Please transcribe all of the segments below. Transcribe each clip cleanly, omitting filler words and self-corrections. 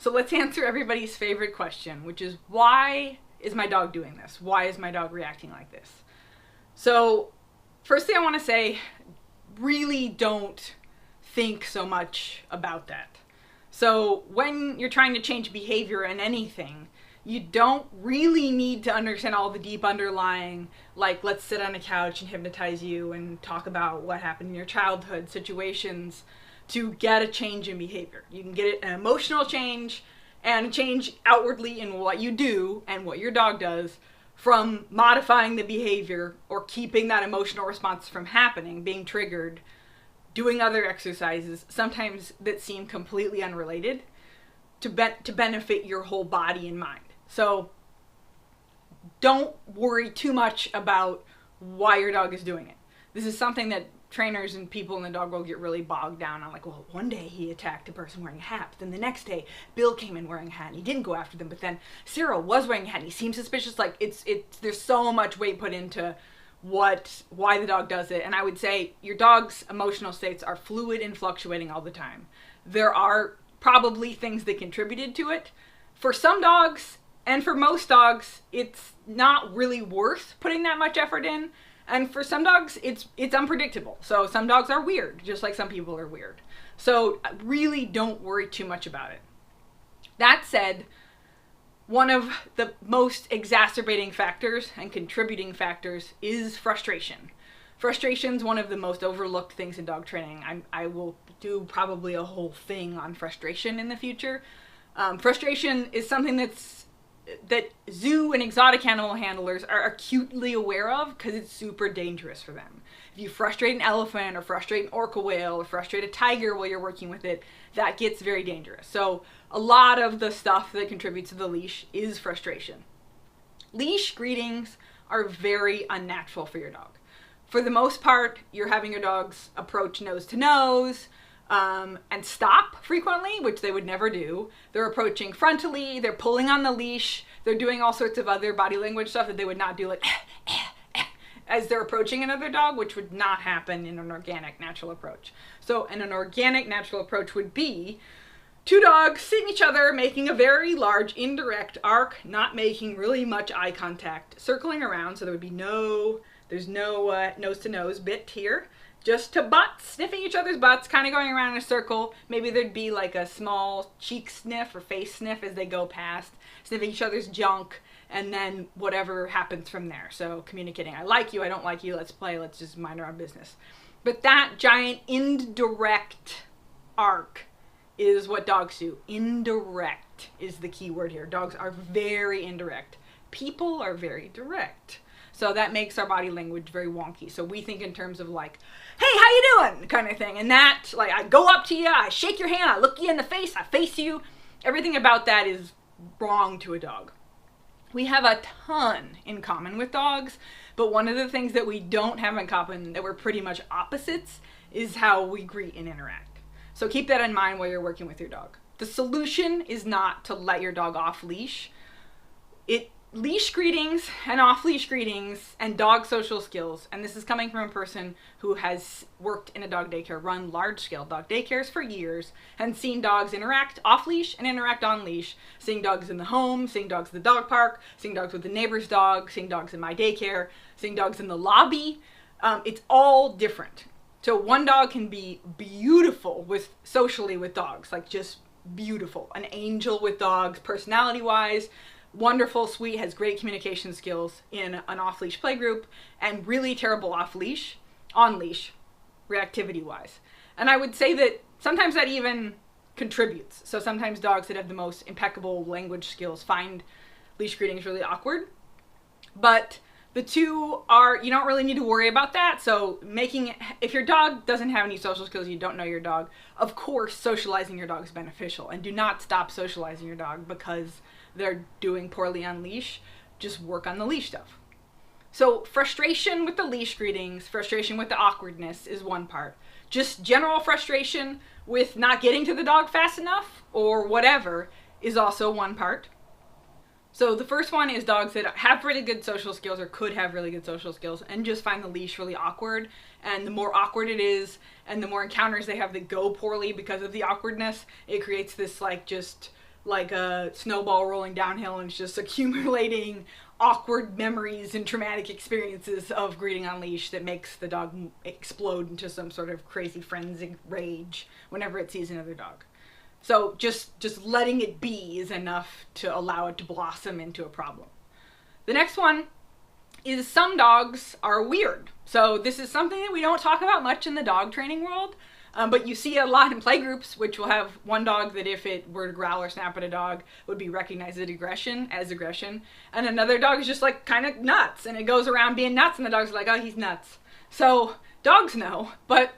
So let's answer everybody's favorite question, which is, why is my dog doing this? Why is my dog reacting like this? So first thing I want to say, really don't think so much about that. So when you're trying to change behavior in anything, you don't really need to understand all the deep underlying, like, let's sit on a couch and hypnotize you and talk about what happened in your childhood situations to get a change in behavior. You can get an emotional change and a change outwardly in what you do and what your dog does from modifying the behavior or keeping that emotional response from happening, being triggered, doing other exercises, sometimes that seem completely unrelated, to benefit your whole body and mind. So don't worry too much about why your dog is doing it. This is something that trainers and people in the dog world get really bogged down on. Like, well, one day he attacked a person wearing a hat, but then the next day Bill came in wearing a hat and he didn't go after them, but then Cyril was wearing a hat and he seemed suspicious. Like, there's so much weight put into why the dog does it. And I would say your dog's emotional states are fluid and fluctuating all the time. There are probably things that contributed to it. For some dogs, and for most dogs, it's not really worth putting that much effort in. And for some dogs, it's unpredictable. So some dogs are weird, just like some people are weird. So really don't worry too much about it. That said, one of the most exacerbating factors and contributing factors is frustration. Frustration is one of the most overlooked things in dog training. I will do probably a whole thing on frustration in the future. Frustration is something that zoo and exotic animal handlers are acutely aware of because it's super dangerous for them. If you frustrate an elephant or frustrate an orca whale or frustrate a tiger while you're working with it, that gets very dangerous. So a lot of the stuff that contributes to the leash is frustration. Leash greetings are very unnatural for your dog. For the most part, you're having your dogs approach nose to nose, and stop frequently, which they would never do. They're approaching frontally, they're pulling on the leash, they're doing all sorts of other body language stuff that they would not do, like as they're approaching another dog, which would not happen in an organic, natural approach. So in an organic, natural approach would be two dogs seeing each other, making a very large indirect arc, not making really much eye contact, circling around, so there would be there's no nose-to-nose bit here. Just to butts, sniffing each other's butts, kind of going around in a circle. Maybe there'd be like a small cheek sniff or face sniff as they go past, sniffing each other's junk, and then whatever happens from there. So communicating, I like you, I don't like you, let's play, let's just mind our own business. But that giant indirect arc is what dogs do. Indirect is the key word here. Dogs are very indirect. People are very direct. So that makes our body language very wonky. So we think in terms of like, hey, how you doing? Kind of thing. And that, like, I go up to you, I shake your hand, I look you in the face, I face you. Everything about that is wrong to a dog. We have a ton in common with dogs, but one of the things that we don't have in common, that we're pretty much opposites, is how we greet and interact. So keep that in mind while you're working with your dog. The solution is not to let your dog off leash. Leash greetings and off-leash greetings and dog social skills, and this is coming from a person who has worked in a dog daycare, run large-scale dog daycares for years, and seen dogs interact off-leash and interact on-leash, seeing dogs in the home, seeing dogs at the dog park, seeing dogs with the neighbor's dog, seeing dogs in my daycare, seeing dogs in the lobby. It's all different. So one dog can be beautiful socially with dogs, like just beautiful, an angel with dogs, personality-wise, wonderful, sweet, has great communication skills in an off-leash playgroup, and really terrible off-leash, on-leash, reactivity-wise. And I would say that sometimes that even contributes. So sometimes dogs that have the most impeccable language skills find leash greetings really awkward. But the two are, you don't really need to worry about that. So if your dog doesn't have any social skills, you don't know your dog, of course socializing your dog is beneficial. And do not stop socializing your dog because they're doing poorly on leash. Just work on the leash stuff. So frustration with the leash greetings, frustration with the awkwardness is one part. Just general frustration with not getting to the dog fast enough or whatever is also one part. So the first one is dogs that have really good social skills or could have really good social skills and just find the leash really awkward. And the more awkward it is and the more encounters they have that go poorly because of the awkwardness, it creates this like just like a snowball rolling downhill, and it's just accumulating awkward memories and traumatic experiences of greeting on leash that makes the dog explode into some sort of crazy frenzied rage whenever it sees another dog. So just letting it be is enough to allow it to blossom into a problem. The next one is some dogs are weird. So this is something that we don't talk about much in the dog training world, but you see a lot in play groups, which will have one dog that if it were to growl or snap at a dog would be recognized as aggression, and another dog is just like kind of nuts, and it goes around being nuts, and the dog's like, oh, he's nuts. So dogs know, but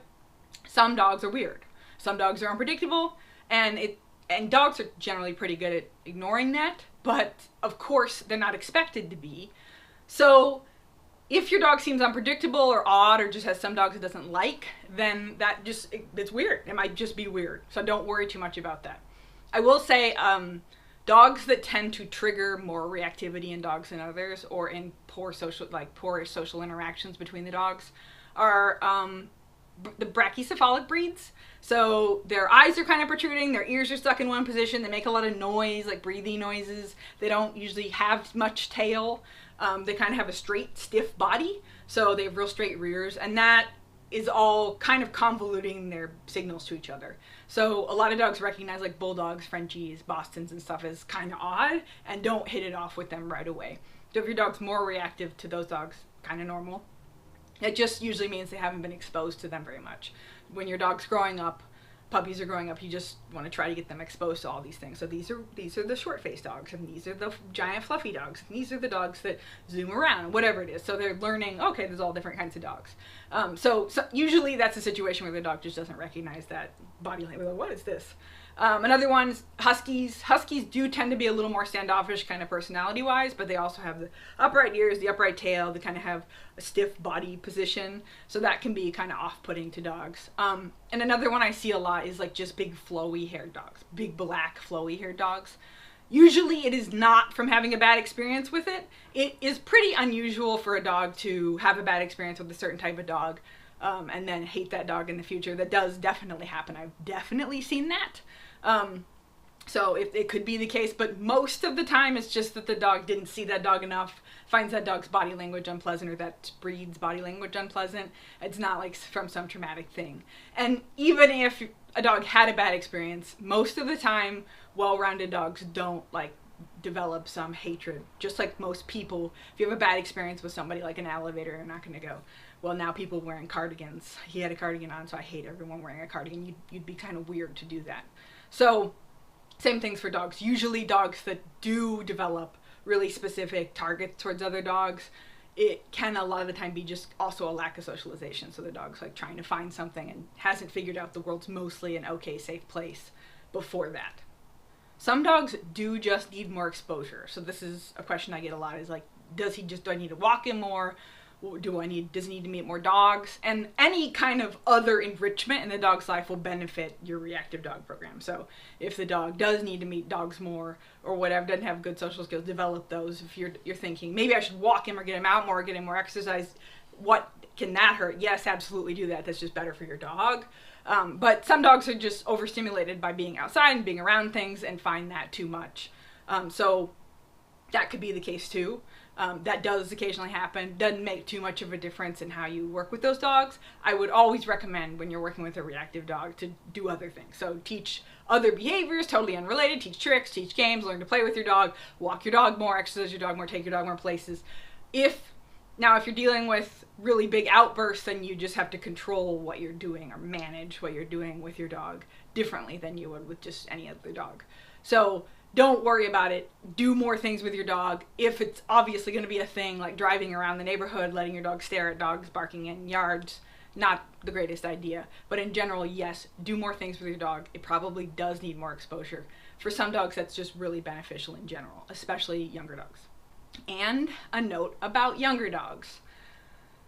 some dogs are weird. Some dogs are unpredictable, and dogs are generally pretty good at ignoring that, but of course they're not expected to be. So if your dog seems unpredictable or odd or just has some dogs it doesn't like, then it's weird. It might just be weird. So don't worry too much about that. I will say dogs that tend to trigger more reactivity in dogs than others, or in poor social interactions between the dogs, are the brachycephalic breeds. So their eyes are kind of protruding, their ears are stuck in one position, they make a lot of noise, like breathing noises. They don't usually have much tail. They kind of have a straight, stiff body, so they have real straight rears, and that is all kind of convoluting their signals to each other. So a lot of dogs recognize like bulldogs, Frenchies, Bostons and stuff as kind of odd and don't hit it off with them right away. So if your dog's more reactive to those dogs, kind of normal. It just usually means they haven't been exposed to them very much. When your dog's growing up, puppies are growing up, you just want to try to get them exposed to all these things. So these are the short-faced dogs, and these are the giant fluffy dogs, and these are the dogs that zoom around, whatever it is. So they're learning, okay, there's all different kinds of dogs. So usually that's a situation where the dog just doesn't recognize that body language. Like, what is this? Another one is huskies. Huskies do tend to be a little more standoffish kind of personality-wise, but they also have the upright ears, the upright tail. They kind of have a stiff body position, so that can be kind of off-putting to dogs. And another one I see a lot is like just big flowy-haired dogs, big black flowy-haired dogs. Usually it is not from having a bad experience with it. It is pretty unusual for a dog to have a bad experience with a certain type of dog and then hate that dog in the future. That does definitely happen. I've definitely seen that. So it could be the case, but most of the time it's just that the dog didn't see that dog enough, finds that dog's body language unpleasant, or that breed's body language unpleasant. It's not like from some traumatic thing. And even if a dog had a bad experience, most of the time well-rounded dogs don't like develop some hatred. Just like most people, if you have a bad experience with somebody like an elevator, you're not going to go, well, now people wearing cardigans, he had a cardigan on, so I hate everyone wearing a cardigan. You'd be kind of weird to do that. So same things for dogs. Usually dogs that do develop really specific targets towards other dogs, it can a lot of the time be just also a lack of socialization. So the dog's like trying to find something and hasn't figured out the world's mostly an okay, safe place before that. Some dogs do just need more exposure. So this is a question I get a lot, is like, do I need to walk him more? Does he need to meet more dogs? And any kind of other enrichment in the dog's life will benefit your reactive dog program. So if the dog does need to meet dogs more or whatever, doesn't have good social skills, develop those. If you're thinking, maybe I should walk him or get him out more, get him more exercise, what can that hurt? Yes, absolutely do that. That's just better for your dog. But some dogs are just overstimulated by being outside and being around things and find that too much. So that could be the case too. That does occasionally happen. Doesn't make too much of a difference in how you work with those dogs. I would always recommend when you're working with a reactive dog to do other things. So teach other behaviors, totally unrelated, teach tricks, teach games, learn to play with your dog, walk your dog more, exercise your dog more, take your dog more places. If you're dealing with really big outbursts, then you just have to control what you're doing or manage what you're doing with your dog differently than you would with just any other dog. So don't worry about it. Do more things with your dog. If it's obviously going to be a thing, like driving around the neighborhood, letting your dog stare at dogs barking in yards, not the greatest idea. But in general, yes, do more things with your dog. It probably does need more exposure. For some dogs, that's just really beneficial in general, especially younger dogs. And a note about younger dogs.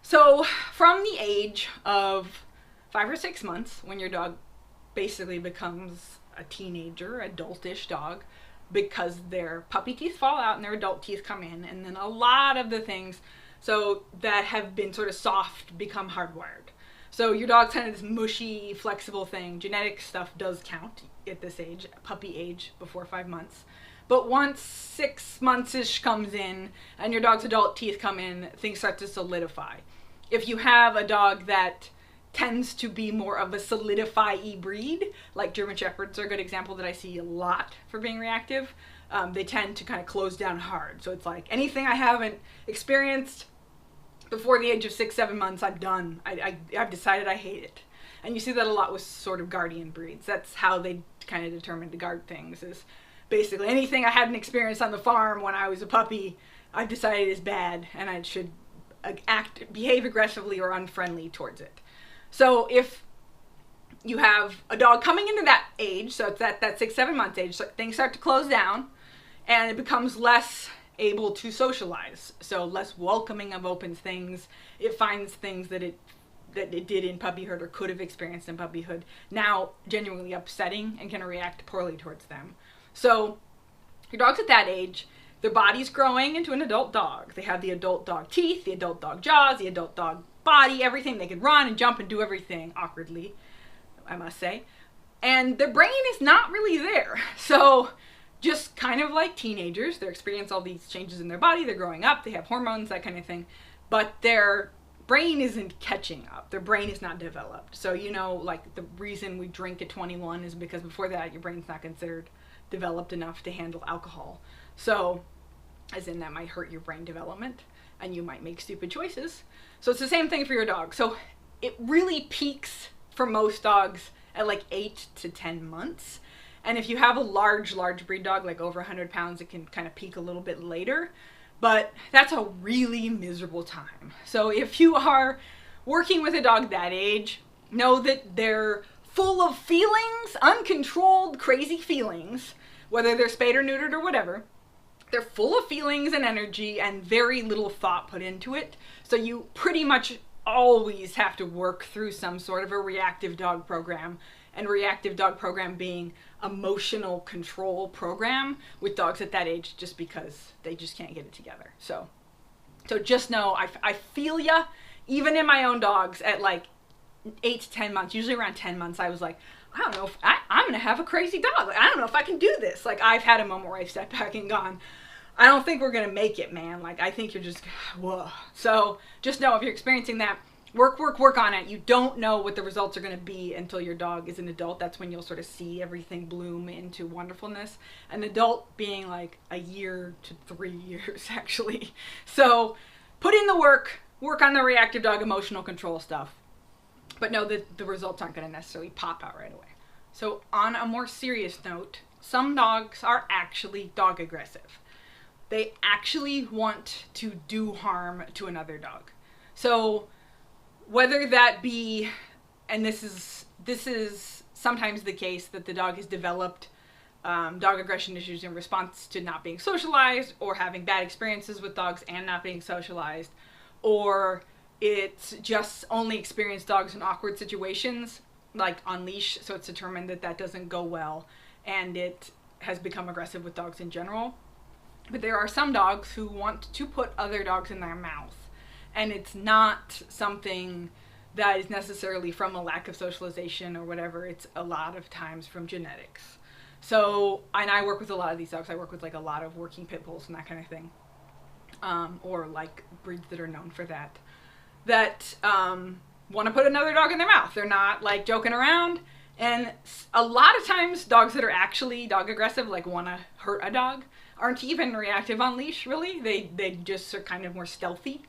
So from the age of 5 or 6 months, when your dog basically becomes a teenager, adultish dog, because their puppy teeth fall out and their adult teeth come in, and then a lot of the things so that have been sort of soft become hardwired. So your dog's kind of this mushy, flexible thing. Genetic stuff does count at this age, puppy age, before 5 months. But once 6 months-ish comes in and your dog's adult teeth come in, things start to solidify. If you have a dog that tends to be more of a solidify-y breed, like German Shepherds are a good example that I see a lot for being reactive, they tend to kind of close down hard. So it's like, anything I haven't experienced before the age of 6-7 months, I'm done. I've decided I hate it. And you see that a lot with sort of guardian breeds. That's how they kind of determine to guard things, is basically anything I hadn't experienced on the farm when I was a puppy, I've decided is bad and I should behave aggressively or unfriendly towards it. So if you have a dog coming into that age, so it's that 6-7 months age, so things start to close down and it becomes less able to socialize, so less welcoming of open things. It finds things that it did in puppyhood or could have experienced in puppyhood now genuinely upsetting and can react poorly towards them. So your dog's at that age, their body's growing into an adult dog. They have the adult dog teeth, the adult dog jaws, the adult dog body, everything. They can run and jump and do everything awkwardly, I must say. And their brain is not really there. So just kind of like teenagers, they experience all these changes in their body, they're growing up, they have hormones, that kind of thing. But their brain isn't catching up. Their brain is not developed. So, you know, like the reason we drink at 21 is because before that your brain's not considered developed enough to handle alcohol. So, as in that might hurt your brain development and you might make stupid choices. So it's the same thing for your dog. So it really peaks for most dogs at like 8 to 10 months. And if you have a large breed dog, like over 100 pounds, it can kind of peak a little bit later. But that's a really miserable time. So if you are working with a dog that age, know that they're full of feelings, uncontrolled, crazy feelings, whether they're spayed or neutered or whatever. They're full of feelings and energy and very little thought put into it. So you pretty much always have to work through some sort of a reactive dog program, and reactive dog program being emotional control program with dogs at that age, just because they just can't get it together. So just know I feel ya. Even in my own dogs at like 8 to 10 months, usually around 10 months, I was like, I don't know if I'm gonna have a crazy dog. Like, I don't know if I can do this. Like, I've had a moment where I've stepped back and gone, I don't think we're gonna make it, man. Like, I think you're just, whoa. So just know if you're experiencing that, work on it. You don't know what the results are gonna be until your dog is an adult. That's when you'll sort of see everything bloom into wonderfulness. An adult being like a year to 3 years, actually. So put in the work on the reactive dog emotional control stuff. But know that the results aren't going to necessarily pop out right away. So on a more serious note, some dogs are actually dog aggressive. They actually want to do harm to another dog. So whether that be, and this is sometimes the case, that the dog has developed dog aggression issues in response to not being socialized or having bad experiences with dogs and not being socialized, or it's just only experienced dogs in awkward situations, like on leash, so it's determined that that doesn't go well, and it has become aggressive with dogs in general. But there are some dogs who want to put other dogs in their mouth, and it's not something that is necessarily from a lack of socialization or whatever. It's a lot of times from genetics. So, and I work with a lot of these dogs. I work with like a lot of working pit bulls and that kind of thing, or like breeds that are known for that. That want to put another dog in their mouth. They're not like joking around. And a lot of times dogs that are actually dog aggressive, like want to hurt a dog, aren't even reactive on leash, really. They just are kind of more stealthy.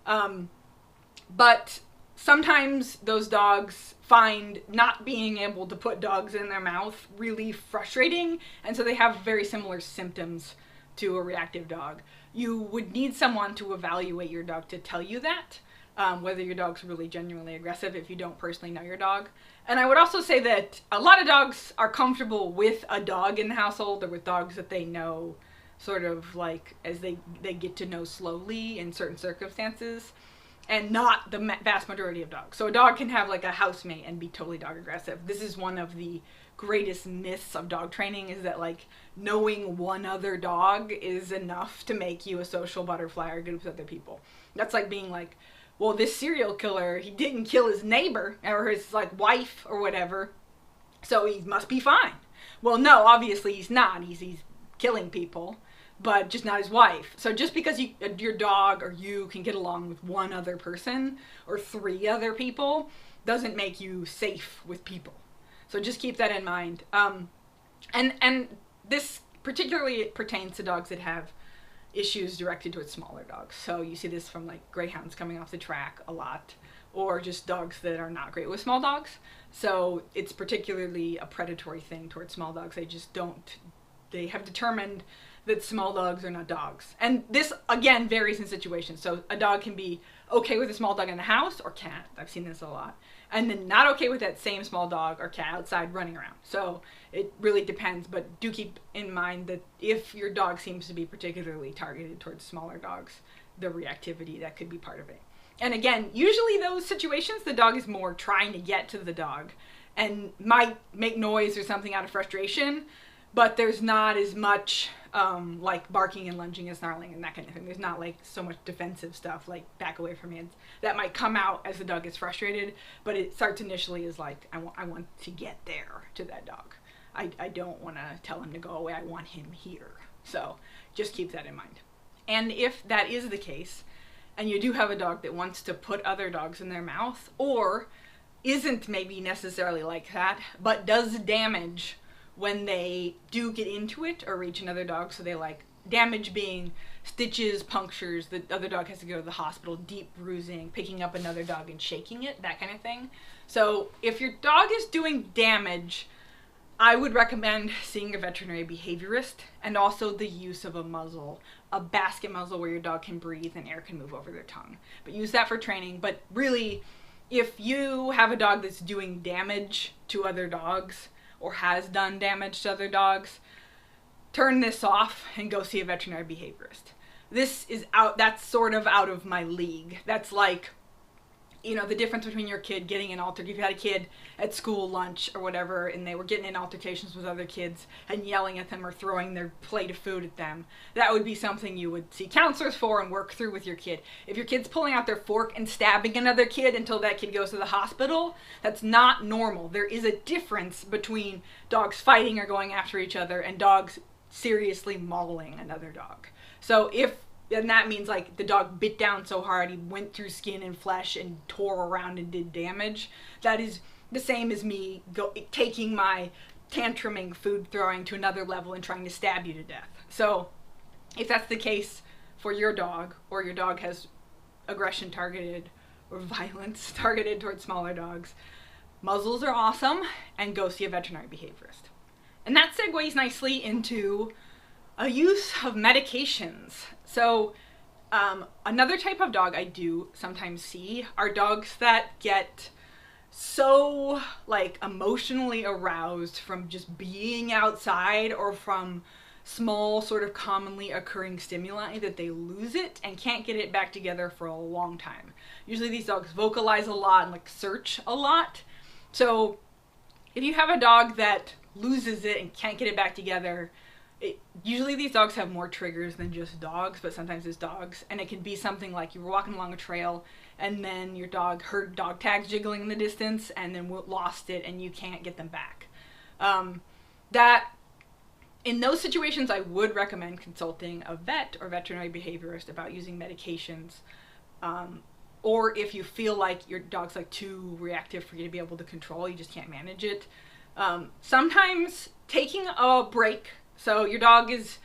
But sometimes those dogs find not being able to put dogs in their mouth really frustrating, and so they have very similar symptoms to a reactive dog. You would need someone to evaluate your dog to tell you that. Whether your dog's really genuinely aggressive if you don't personally know your dog. And I would also say that a lot of dogs are comfortable with a dog in the household, or with dogs that they know sort of like as they get to know slowly in certain circumstances, and not the vast majority of dogs. So a dog can have like a housemate and be totally dog aggressive. This is one of the greatest myths of dog training, is that like knowing one other dog is enough to make you a social butterfly or good with other people. That's like being like well, this serial killer, he didn't kill his neighbor or his like wife or whatever, so he must be fine. Well, no, obviously he's not. He's killing people, but just not his wife. So just because your dog or you can get along with one other person or 3 other people doesn't make you safe with people. So just keep that in mind. And this particularly pertains to dogs that have issues directed towards smaller dogs. So you see this from like greyhounds coming off the track a lot, or just dogs that are not great with small dogs. So it's particularly a predatory thing towards small dogs. They have determined that small dogs are not dogs. And this, again, varies in situations. So a dog can be okay with a small dog in the house or cat. I've seen this a lot. And then not okay with that same small dog or cat outside running around. So it really depends, but do keep in mind that if your dog seems to be particularly targeted towards smaller dogs, the reactivity, that could be part of it. And again, usually those situations, the dog is more trying to get to the dog and might make noise or something out of frustration, but there's not as much like barking and lunging and snarling and that kind of thing. There's not like so much defensive stuff like back away from me. That might come out as the dog gets frustrated, but it starts initially as like, I want to get there to that dog. I don't want to tell him to go away. I want him here. So just keep that in mind. And if that is the case, and you do have a dog that wants to put other dogs in their mouth, or isn't maybe necessarily like that, but does damage when they do get into it or reach another dog, so they like damage being stitches, punctures, the other dog has to go to the hospital, deep bruising, picking up another dog and shaking it, that kind of thing. So if your dog is doing damage, I would recommend seeing a veterinary behaviorist, and also the use of a muzzle, a basket muzzle where your dog can breathe and air can move over their tongue. But use that for training. But really, if you have a dog that's doing damage to other dogs or has done damage to other dogs, turn this off and go see a veterinary behaviorist. This is that's sort of out of my league. That's like, you know, the difference between your kid getting an if you had a kid at school lunch or whatever and they were getting in altercations with other kids and yelling at them or throwing their plate of food at them, that would be something you would see counselors for and work through with your kid. If your kid's pulling out their fork and stabbing another kid until that kid goes to the hospital, that's not normal. There is a difference between dogs fighting or going after each other and dogs seriously mauling another dog. So and that means like the dog bit down so hard he went through skin and flesh and tore around and did damage. That is the same as me taking my tantruming, food throwing to another level and trying to stab you to death. So if that's the case for your dog, or your dog has aggression targeted or violence targeted towards smaller dogs, muzzles are awesome, and go see a veterinary behaviorist. And that segues nicely into a use of medications. So another type of dog I do sometimes see are dogs that get so like emotionally aroused from just being outside or from small sort of commonly occurring stimuli that they lose it and can't get it back together for a long time. Usually these dogs vocalize a lot and like search a lot. So if you have a dog that loses it and can't get it back together, usually these dogs have more triggers than just dogs, but sometimes it's dogs. And it can be something like you were walking along a trail and then your dog heard dog tags jiggling in the distance and then lost it and you can't get them back. In those situations, I would recommend consulting a vet or veterinary behaviorist about using medications. Or if you feel like your dog's like too reactive for you to be able to control, you just can't manage it. Sometimes taking a break. So your dog is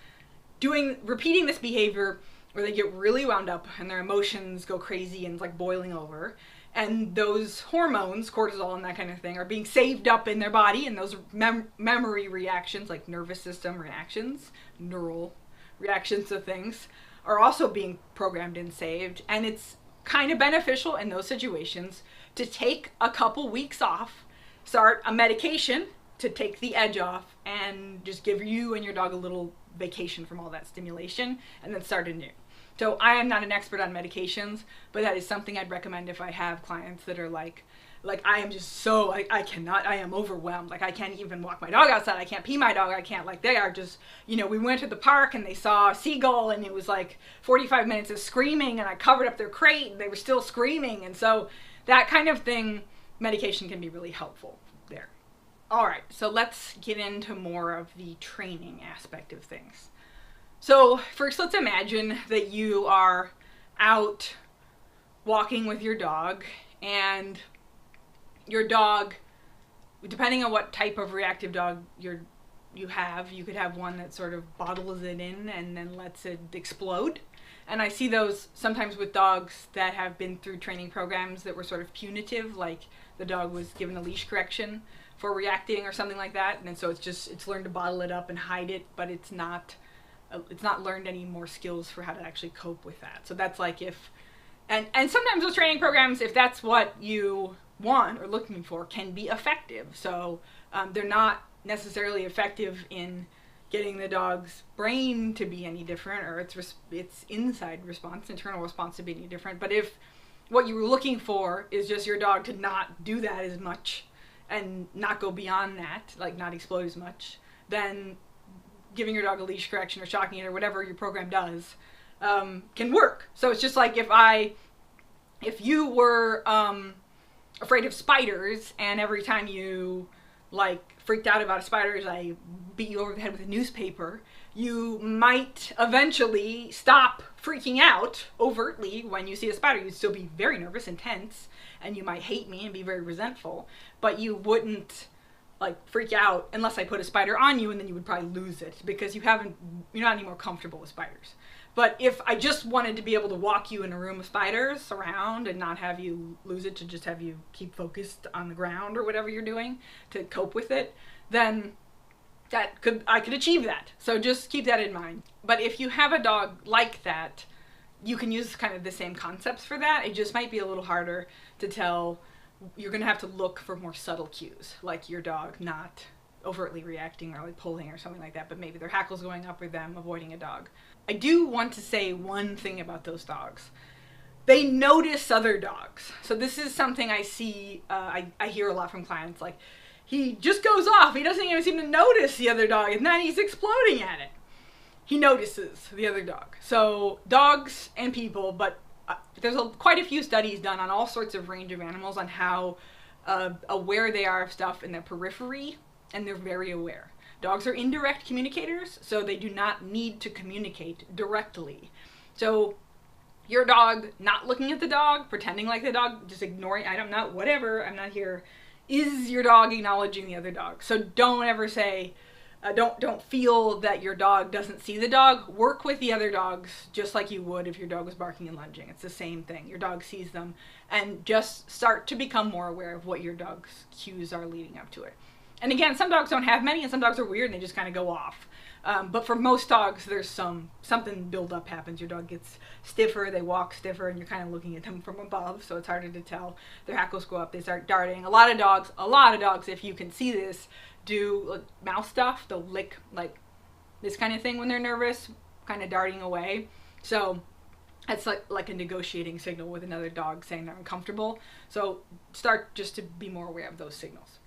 repeating this behavior where they get really wound up and their emotions go crazy and it's like boiling over. And those hormones, cortisol and that kind of thing, are being saved up in their body, and those memory reactions, like nervous system reactions, neural reactions to things, are also being programmed and saved. And it's kind of beneficial in those situations to take a couple weeks off, start a medication to take the edge off, and just give you and your dog a little vacation from all that stimulation, and then start anew. So I am not an expert on medications, but that is something I'd recommend if I have clients that are like I am just so, I cannot, I am overwhelmed. Like I can't even walk my dog outside. I can't pee my dog. I can't, like they are just, you know, we went to the park and they saw a seagull and it was like 45 minutes of screaming and I covered up their crate and they were still screaming. And so that kind of thing, medication can be really helpful there. All right, so let's get into more of the training aspect of things. So first, let's imagine that you are out walking with your dog, and your dog, depending on what type of reactive dog you have, you could have one that sort of bottles it in and then lets it explode. And I see those sometimes with dogs that have been through training programs that were sort of punitive, like the dog was given a leash correction for reacting or something like that. And so it's learned to bottle it up and hide it, but it's not learned any more skills for how to actually cope with that. So that's like and sometimes those training programs, if that's what you want or looking for, can be effective. So they're not necessarily effective in getting the dog's brain to be any different, or its inside response, internal response to be any different. But if what you were looking for is just your dog to not do that as much and not go beyond that, like not explode as much, then giving your dog a leash correction or shocking it or whatever your program does can work. So it's just like if you were afraid of spiders and every time you like freaked out about spiders, I beat you over the head with a newspaper, you might eventually stop freaking out overtly when you see a spider. You'd still be very nervous and tense, and you might hate me and be very resentful, but you wouldn't like freak out unless I put a spider on you, and then you would probably lose it because you're not any more comfortable with spiders. But if I just wanted to be able to walk you in a room of spiders around and not have you lose it, to just have you keep focused on the ground or whatever you're doing to cope with it, then I could achieve that. So just keep that in mind. But if you have a dog like that, you can use kind of the same concepts for that. It just might be a little harder to tell. You're going to have to look for more subtle cues, like your dog not overtly reacting or like pulling or something like that, but maybe their hackles going up or them avoiding a dog. I do want to say one thing about those dogs. They notice other dogs. So this is something I see, I hear a lot from clients, like, he just goes off. He doesn't even seem to notice the other dog, and then he's exploding at it. He notices the other dog. So dogs and people, but there's quite a few studies done on all sorts of range of animals on how aware they are of stuff in their periphery, and they're very aware. Dogs are indirect communicators, so they do not need to communicate directly. So your dog not looking at the dog, pretending like the dog, just ignoring, I don't know, whatever, I'm not here, is your dog acknowledging the other dog. So don't ever say, don't feel that your dog doesn't see the dog. Work with the other dogs just like you would if your dog was barking and lunging. It's the same thing. Your dog sees them, and just start to become more aware of what your dog's cues are leading up to it. And again, some dogs don't have many, and some dogs are weird and they just kind of go off. But for most dogs, there's something build up happens. Your dog gets stiffer, they walk stiffer, and you're kind of looking at them from above, so it's harder to tell. Their hackles go up, they start darting. A lot of dogs, if you can see this, do like, mouth stuff. They'll lick like this kind of thing when they're nervous, kind of darting away. So it's like a negotiating signal with another dog saying they're uncomfortable. So start just to be more aware of those signals.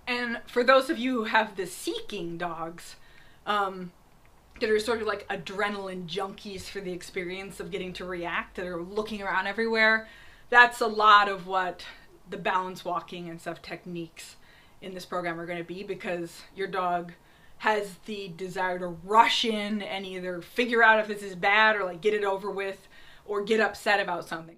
And for those of you who have the seeking dogs, that are sort of like adrenaline junkies for the experience of getting to react, that are looking around everywhere, that's a lot of what the balance walking and stuff techniques in this program are going to be, because your dog has the desire to rush in and either figure out if this is bad or like get it over with or get upset about something.